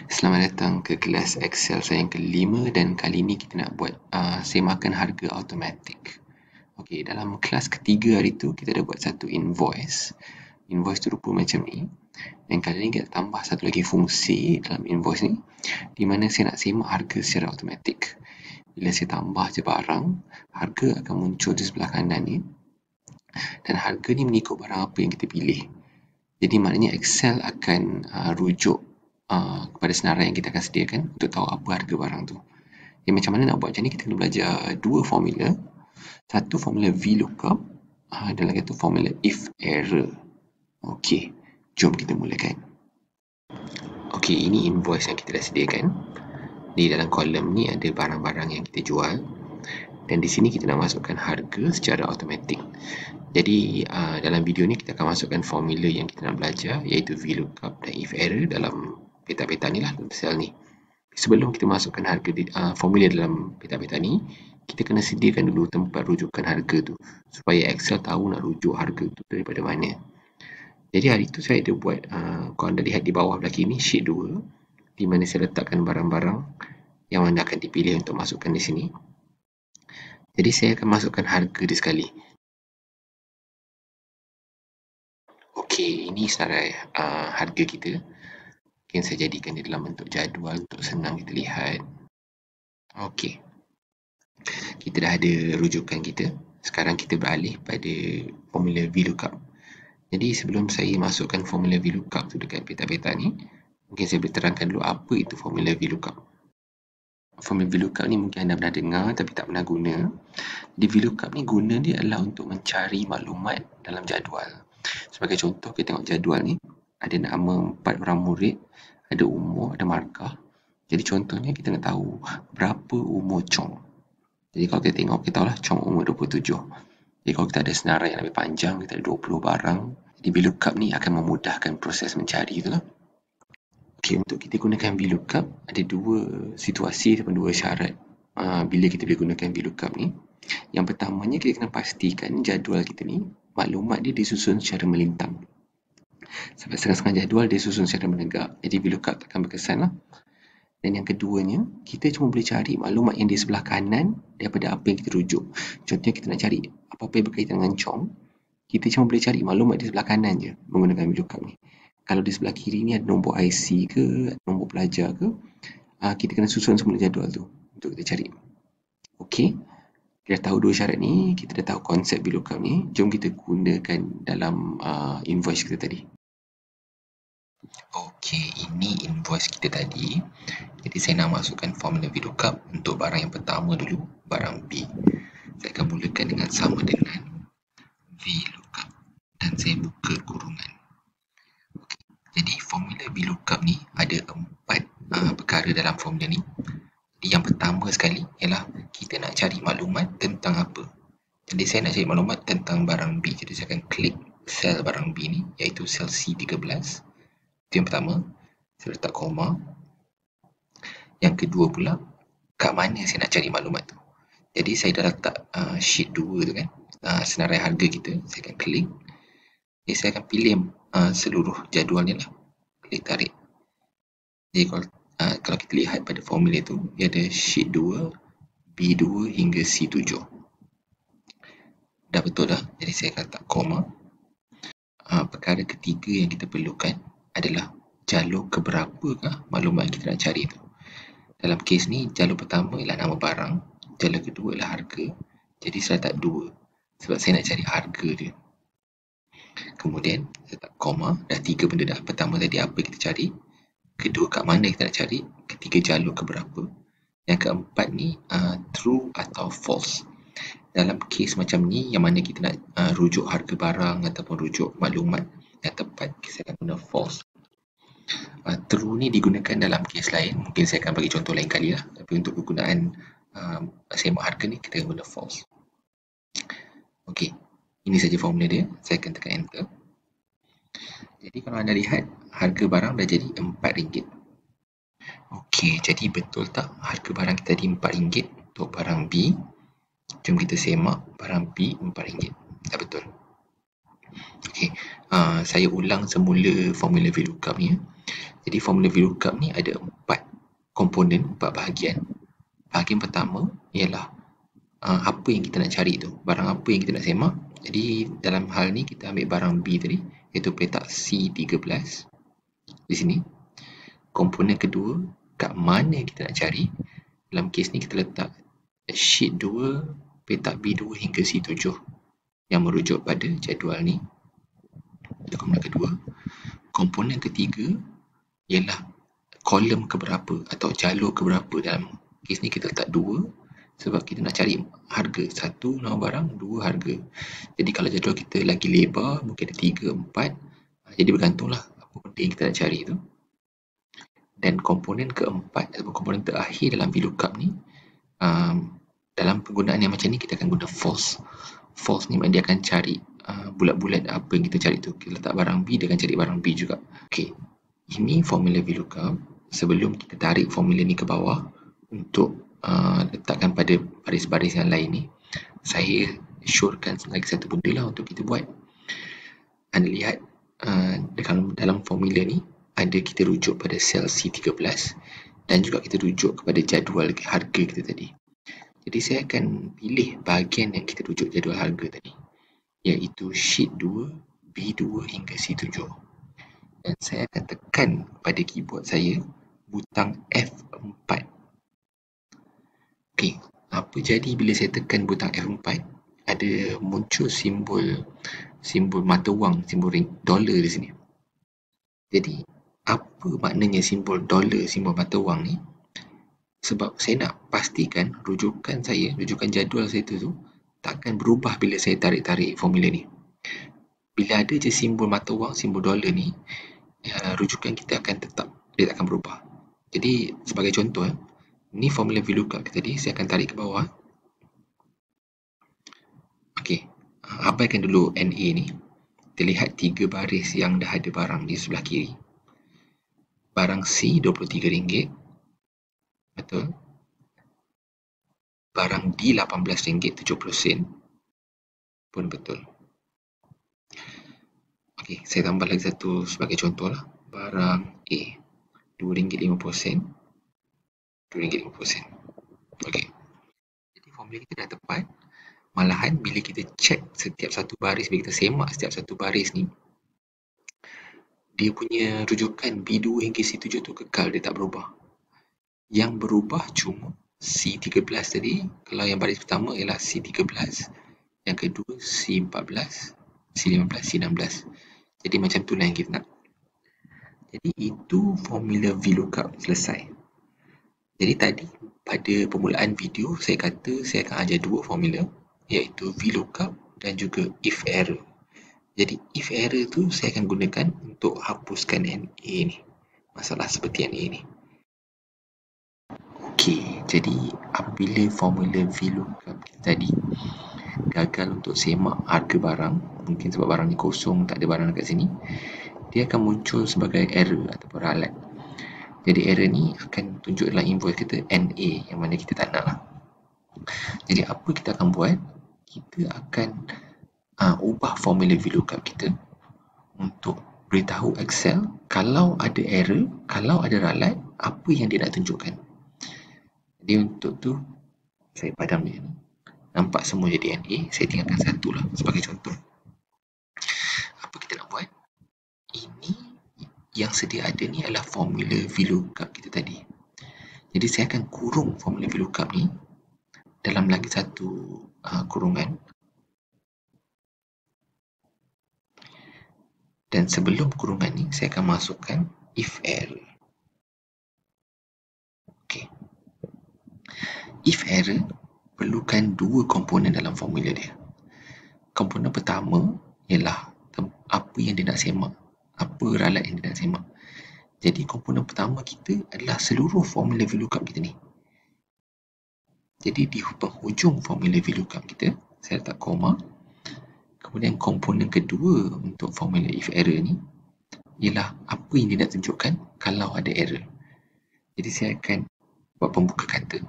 Selamat datang ke kelas Excel saya yang kelima dan kali ini kita nak buat semakan harga automatik. Okey, dalam kelas ketiga hari tu kita dah buat satu invoice. Invoice tu rupa macam ni. Dan kali ni kita tambah satu lagi fungsi dalam invoice ni di mana saya nak semak harga secara automatik. Bila saya tambah je barang, harga akan muncul di sebelah kanan ni. Dan harga ni mengikut barang apa yang kita pilih. Jadi maknanya Excel akan rujuk kepada senarai yang kita akan sediakan untuk tahu apa harga barang tu. Jadi macam mana nak buat macam ni, kita kena belajar dua formula. Satu formula VLOOKUP dan lagi satu formula if error. Okey, jom kita mulakan. Okey, ini invoice yang kita dah sediakan. Di dalam kolom ni ada barang-barang yang kita jual. Dan di sini kita nak masukkan harga secara automatik. Jadi dalam video ni kita akan masukkan formula yang kita nak belajar, iaitu VLOOKUP dan if error dalam peta-peta ni lah, dalam sel ni. Sebelum kita masukkan harga formula dalam peta-peta ni, kita kena sediakan dulu tempat rujukan harga tu supaya Excel tahu nak rujuk harga tu daripada mana. Jadi hari tu saya ada buat, kalau anda lihat di bawah belakang ni, sheet 2, di mana saya letakkan barang-barang yang mana akan dipilih untuk masukkan di sini. Jadi saya akan masukkan harga dia sekali. Okey, ini senarai harga kita. Mungkin saya jadikan dia dalam bentuk jadual untuk senang kita lihat. Okey, kita dah ada rujukan kita. Sekarang kita beralih pada formula VLOOKUP. Jadi sebelum saya masukkan formula VLOOKUP tu dekat peta-peta ni, mungkin saya boleh terangkan dulu apa itu formula VLOOKUP. Formula VLOOKUP ni mungkin anda pernah dengar tapi tak pernah guna. Di VLOOKUP ni guna dia adalah untuk mencari maklumat dalam jadual. Sebagai contoh, kita tengok jadual ni, ada nama 4 orang murid, ada umur, ada markah. Jadi contohnya kita nak tahu berapa umur Chong. Jadi kalau kita tengok, kita tahulah Chong umur 27. Jadi kalau kita ada senarai yang lebih panjang, kita ada 20 barang, jadi VLOOKUP ni akan memudahkan proses mencari tu lah. Okey, untuk kita gunakan VLOOKUP, ada dua situasi ataupun dua syarat bila kita boleh gunakan VLOOKUP ni. Yang pertamanya, kita kena pastikan jadual kita ni, maklumat dia disusun secara melintang. Sebab setengah-setengah jadual dia susun secara menegak, jadi VLOOKUP takkan berkesan lah. Dan yang keduanya, kita cuma boleh cari maklumat yang di sebelah kanan daripada apa yang kita rujuk. Contohnya kita nak cari apa-apa yang berkaitan dengan Chong, kita cuma boleh cari maklumat di sebelah kanan je menggunakan VLOOKUP ni. Kalau di sebelah kiri ni ada nombor IC ke, nombor pelajar ke, kita kena susun semula jadual tu untuk kita cari. Okey, kita dah tahu dua syarat ni, kita dah tahu konsep VLOOKUP ni. Jom kita gunakan dalam invoice kita tadi. Okey, ini invoice kita tadi. Jadi saya nak masukkan formula VLOOKUP untuk barang yang pertama dulu, barang B. Saya akan mulakan dengan sama dengan VLOOKUP dan saya buka kurungan. Okey, jadi formula VLOOKUP ni ada 4 perkara dalam formula ni. Jadi yang pertama sekali ialah kita nak cari maklumat tentang apa. Jadi saya nak cari maklumat tentang barang B. Jadi saya akan klik sel barang B ni, iaitu sel C13. Itu yang pertama, saya letak koma. Yang kedua pula, kat mana saya nak cari maklumat tu. Jadi saya dah letak sheet 2 tu kan, senarai harga kita. Saya akan klik. Jadi saya akan pilih seluruh jadual ni lah. Klik tarik. Jadi kalau kita lihat pada formula tu, dia ada sheet 2, B2 hingga C7. Dah betul dah. Jadi saya akan letak koma. Perkara ketiga yang kita perlukan adalah jalur keberapakah maklumat yang kita nak cari tu. Dalam kes ni, jalur pertama ialah nama barang, jalur kedua ialah harga. Jadi saya letak 2 sebab saya nak cari harga dia. Kemudian saya letak koma. Dah 3 benda dah. Pertama tadi apa kita cari, kedua kat mana kita nak cari, ketiga jalur keberapa, yang keempat ni true atau false. Dalam kes macam ni, yang mana kita nak rujuk harga barang ataupun rujuk maklumat yang tepat, saya akan guna false. True ni digunakan dalam kes lain, mungkin saya akan bagi contoh lain kali lah. Tapi untuk kegunaan semak harga ni, kita akan guna false. Okey, ini saja formula dia. Saya akan tekan enter. Jadi kalau anda lihat, harga barang dah jadi RM4. Okey, jadi betul tak harga barang kita tadi RM4 untuk barang B? Jom kita semak barang B RM4. Tak betul. Okey, saya ulang semula formula VLOOKUP ni. Jadi formula VLOOKUP ni ada 4 komponen, 4 bahagian. Bahagian pertama ialah apa yang kita nak cari tu, barang apa yang kita nak semak. Jadi dalam hal ni kita ambil barang B tadi, iaitu petak C13 di sini. Komponen kedua, kat mana kita nak cari. Dalam kes ni kita letak sheet 2, petak B2 hingga C7 yang merujuk pada jadual ni. Itu komponen kedua. Komponen ketiga ialah kolom keberapa atau jalur keberapa. Dalam kes ni kita letak 2 sebab kita nak cari harga. 1 nama barang, 2 harga. Jadi kalau jadual kita lagi lebar, mungkin ada 3, 4. Jadi bergantunglah apa benda yang kita nak cari tu. Dan komponen keempat atau komponen terakhir dalam VLOOKUP ni, dalam penggunaan yang macam ni kita akan guna false. False ni dia akan cari bulat-bulat apa yang kita cari tu. Kita letak barang B, dia akan cari barang B juga. Okey, ini formula VLOOKUP. Sebelum kita tarik formula ni ke bawah untuk letakkan pada baris-baris yang lain ni, saya syorkan lagi satu benda lah untuk kita buat. Anda lihat dalam formula ni ada kita rujuk pada sel C13 dan juga kita rujuk kepada jadual harga kita tadi. Jadi saya akan pilih bahagian yang kita rujuk jadual harga tadi, iaitu sheet 2, B2 hingga C7. Dan saya akan tekan pada keyboard saya butang F4. Okey, apa jadi bila saya tekan butang F4? Ada muncul simbol mata wang, simbol dollar di sini. Jadi apa maknanya simbol dollar, simbol mata wang ni? Sebab saya nak pastikan rujukan jadual saya tu takkan berubah bila saya tarik-tarik formula ni. Bila ada je simbol mata wang, simbol dollar ni, rujukan kita akan tetap, dia takkan berubah. Jadi sebagai contoh, ni formula VLOOKUP kita tadi, saya akan tarik ke bawah. Okey, abaikan dulu NA ni. Kita lihat 3 baris yang dah ada barang di sebelah kiri. Barang C RM23, betul. Barang D RM18.70 pun betul. Okey, saya tambah lagi satu sebagai contoh lah. Barang A RM2.50, RM2.50. Okey, jadi formula kita dah tepat. Malahan bila kita cek setiap satu baris, bila kita semak setiap satu baris ni, dia punya rujukan B2 hingga C7 tu kekal, dia tak berubah. Yang berubah cuma C13 tadi. Kalau yang baris pertama ialah C13, yang kedua C14, C15, C16. Jadi macam tu lah yang kita nak. Jadi itu formula VLOOKUP selesai. Jadi tadi pada permulaan video saya kata saya akan ajar 2 formula, iaitu VLOOKUP dan juga if error. Jadi if error tu saya akan gunakan untuk hapuskan NA ni, masalah seperti NA ni. Okey, jadi apabila formula VLOOKUP kita tadi gagal untuk semak harga barang, mungkin sebab barang ni kosong, tak ada barang dekat sini, dia akan muncul sebagai error ataupun ralat. Jadi error ni akan tunjuk dalam invoice kita NA, yang mana kita tak nak lah. Jadi apa kita akan buat? Kita akan ubah formula VLOOKUP kita untuk beritahu Excel kalau ada error, kalau ada ralat, apa yang dia nak tunjukkan. Jadi untuk tu saya padam dia ni. Nampak semua jadi NA, saya tinggalkan satu lah sebagai contoh. Apa kita nak buat? Ini yang sedia ada ni adalah formula VLOOKUP kita tadi. Jadi saya akan kurung formula VLOOKUP ni dalam lagi satu kurungan. Dan sebelum kurungan ni, saya akan masukkan if error. Okey. If error perlukan 2 komponen dalam formula dia. Komponen pertama ialah apa yang dia nak semak, apa ralat yang dia nak semak. Jadi komponen pertama kita adalah seluruh formula VLOOKUP kita ni. Jadi di penghujung formula VLOOKUP kita, saya letak koma. Kemudian komponen kedua untuk formula if error ni ialah apa yang dia nak tunjukkan kalau ada error. Jadi saya akan buat pembuka kata,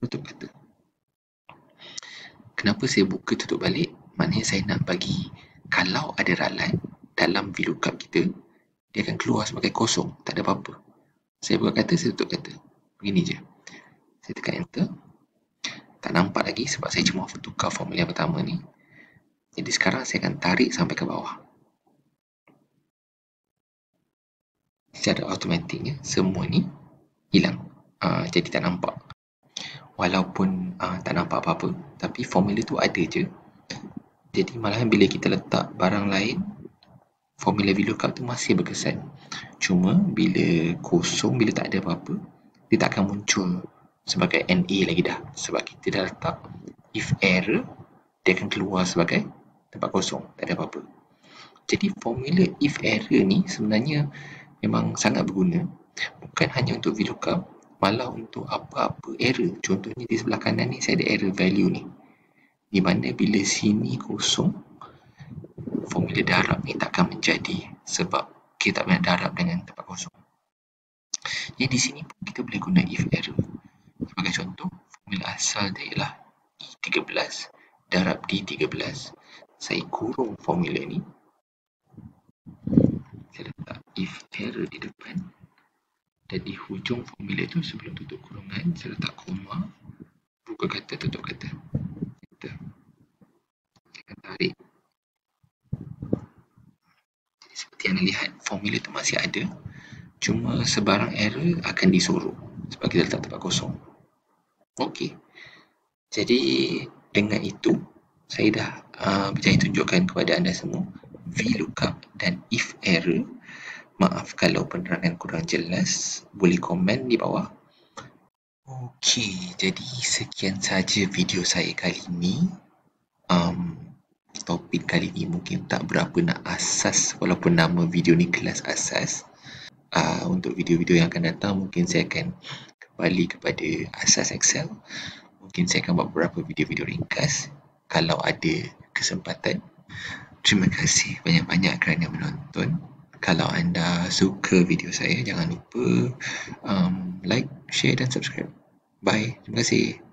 tutup kata. Kenapa saya buka tutup balik? Maknanya saya nak bagi kalau ada ralat dalam VLOOKUP kita, dia akan keluar sebagai kosong, tak ada apa-apa. Saya buka kata, saya tutup kata. Begini je. Saya tekan enter. Tak nampak lagi sebab saya cuma tukar formula yang pertama ni. Jadi sekarang saya akan tarik sampai ke bawah. Secara automatiknya semua ni hilang. Jadi tak nampak. Walaupun tak nampak apa-apa, tapi formula tu ada je. Jadi malahan bila kita letak barang lain, formula VLOOKUP tu masih berkesan. Cuma bila kosong, bila tak ada apa-apa, dia tak akan muncul sebagai NA lagi dah. Sebab kita dah letak if error, dia akan keluar sebagai tempat kosong, tak ada apa-apa. Jadi formula if error ni sebenarnya memang sangat berguna. Bukan hanya untuk VLOOKUP, malah untuk apa-apa error. Contohnya di sebelah kanan ni saya ada error value ni, di mana bila sini kosong, formula darab ni takkan menjadi sebab kita tak pernah darab dengan tempat kosong. Jadi di sini pun kita boleh guna if error. Sebagai contoh, formula asal dia ialah E13 darab D13. Saya kurung formula ni. Saya letak if error di depan. Dan di hujung formula tu sebelum tutup kurungan, saya letak koma, buka kata, tutup kata. Kita akan tarik. Jadi seperti anda lihat, formula tu masih ada. Cuma sebarang error akan disorok sebab kita letak tempat kosong. Okey. Jadi dengan itu, saya dah berjaya tunjukkan kepada anda semua VLOOKUP dan if error. Maaf kalau penerangan kurang jelas, boleh komen di bawah. Okey, jadi sekian saja video saya kali ini. Topik kali ini mungkin tak berapa nak asas, walaupun nama video ni kelas asas. Untuk video-video yang akan datang, mungkin saya akan kembali kepada asas Excel. Mungkin saya akan buat beberapa video-video ringkas kalau ada kesempatan. Terima kasih banyak-banyak kerana menonton. Kalau anda suka video saya, jangan lupa like, share dan subscribe. Bye. Terima kasih.